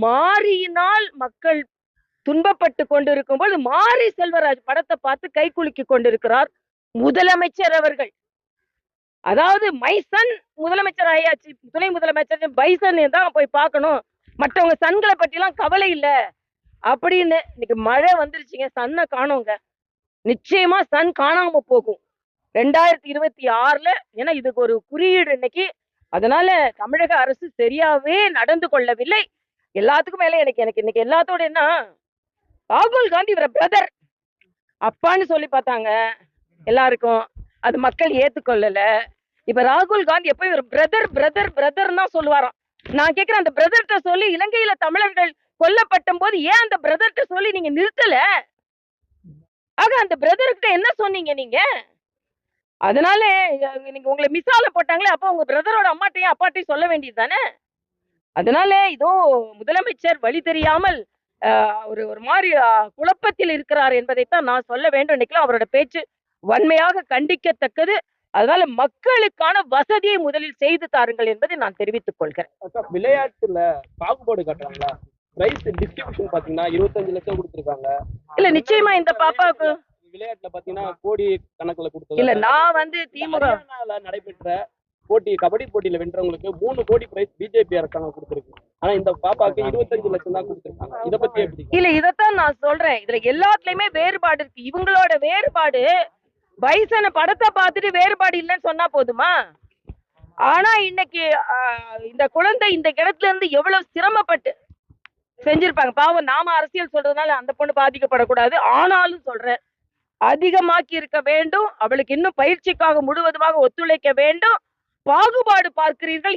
மாரியினால் மக்கள் துன்பப்பட்டு கொண்டிருக்கும் போது மாரி செல்வராஜ் படத்தை பார்த்து கை குலுக்கி கொண்டிருக்கிறார் முதலமைச்சர் அவர்கள். அதாவது மைசன் முதலமைச்சர் ஆயாச்சு, துணை முதலமைச்சர் பைசன் தான் போய் பார்க்கணும், மற்றவங்க சன்களை பத்தி எல்லாம் கவலை இல்ல அப்படின்னு. இன்னைக்கு மழை வந்துருச்சுங்க, சன்னை காணோங்க. நிச்சயமா சன் காணாம போகும் 2026ல. ஏன்னா இதுக்கு ஒரு குறியீடு இன்னைக்கு. அதனால தமிழக அரசு சரியாவே நடந்து கொள்ளவில்லை. எல்லாத்துக்கும் மேல எனக்கு எனக்கு இன்னைக்கு எல்லாத்தோட என்ன, ராகுல் காந்தி இவர பிரதர் அப்பான்னு சொல்லி பார்த்தாங்க எல்லாருக்கும், அது மக்கள் ஏத்துக்கொள்ளல. இப்ப ராகுல் காந்தி எப்ப இவர் பிரதர் பிரதர் பிரதர் தான் சொல்லுவாராம். நான் கேக்குறேன், அந்த பிரதர்கிட்ட சொல்லி இலங்கையில தமிழர்கள் கொல்லப்பட்ட போது ஏன் அந்த பிரதர்கிட்ட சொல்லி நீங்க நிறுத்தல? ஆக அந்த பிரதர்கிட்ட என்ன சொன்னீங்க நீங்க? அதனால நீங்க உங்களை மிசால போட்டாங்களே, அப்ப உங்க பிரதரோட அம்மாட்டையும் அப்பாட்டையும் சொல்ல வேண்டியது தானே. அதனால இதோ முதலமைச்சர் வழி தெரியாமல் ஒரு ஒரு மாதிரி குழப்பத்தில் இருக்கிறார் என்பதைத்தான் நான் சொல்ல வேண்டும். இன்னைக்கு அவரோட பேச்சு வன்மையாக கண்டிக்கத்தக்கது. அதனால மக்களுக்கான வசதியை முதலில் செய்து தாருங்கள் என்பதை நான் தெரிவித்துக் கொள்கிறேன். விளையாட்டுல பாகுபாடு காட்டுறாங்களா? பிரைஸ் டிஸ்ட்ரிபியூஷன் பாத்தீங்கன்னா 25 லட்சம் கொடுத்திருக்காங்க. இல்ல நிச்சயமா இந்த பாப்பாவுக்கு விளையாட்டுல பாத்தீங்கன்னா கோடி கணக்குல கொடுத்தது இல்ல. நான் வந்து திமுக நடைபெற்ற போட்டி, கபடி போட்டியில வென்றவங்களுக்கு 3 கோடி பிரைஸ் பிஜேபி அரசாங்கம் கொடுத்திருக்கு. ஆனா இந்த பாப்பாக்கு 25 லட்சம் தான் கொடுத்திருக்காங்க. இத பத்தி எப்படி? இல்ல இதத்தான் நான் சொல்றேன், இதுல எல்லாத்துலயுமே வேறுபாடு இருக்கு. இவங்களோட வேறுபாடு பைசன படத்தை பார்த்துட்டு வேறுபாடு இல்லைன்னு சொன்னா போதுமா? ஆனா இன்னைக்கு இந்த குழந்தை இந்த இடத்துல இருந்து எவ்வளவு சிரமப்பட்டு செஞ்சிருப்பாங்க பாவம். நாம அரசியல் சொல்றதுனால அந்த பொண்ணு பாதிக்கப்படக்கூடாது. ஆனாலும் சொல்றேன், அதிகமாக்கி இருக்க வேண்டும். அவளுக்கு இன்னும் பயிற்சிக்காக முழுவதுமாக ஒத்துழைக்க வேண்டும். பாகுபாடு பார்க்கிறீர்கள்.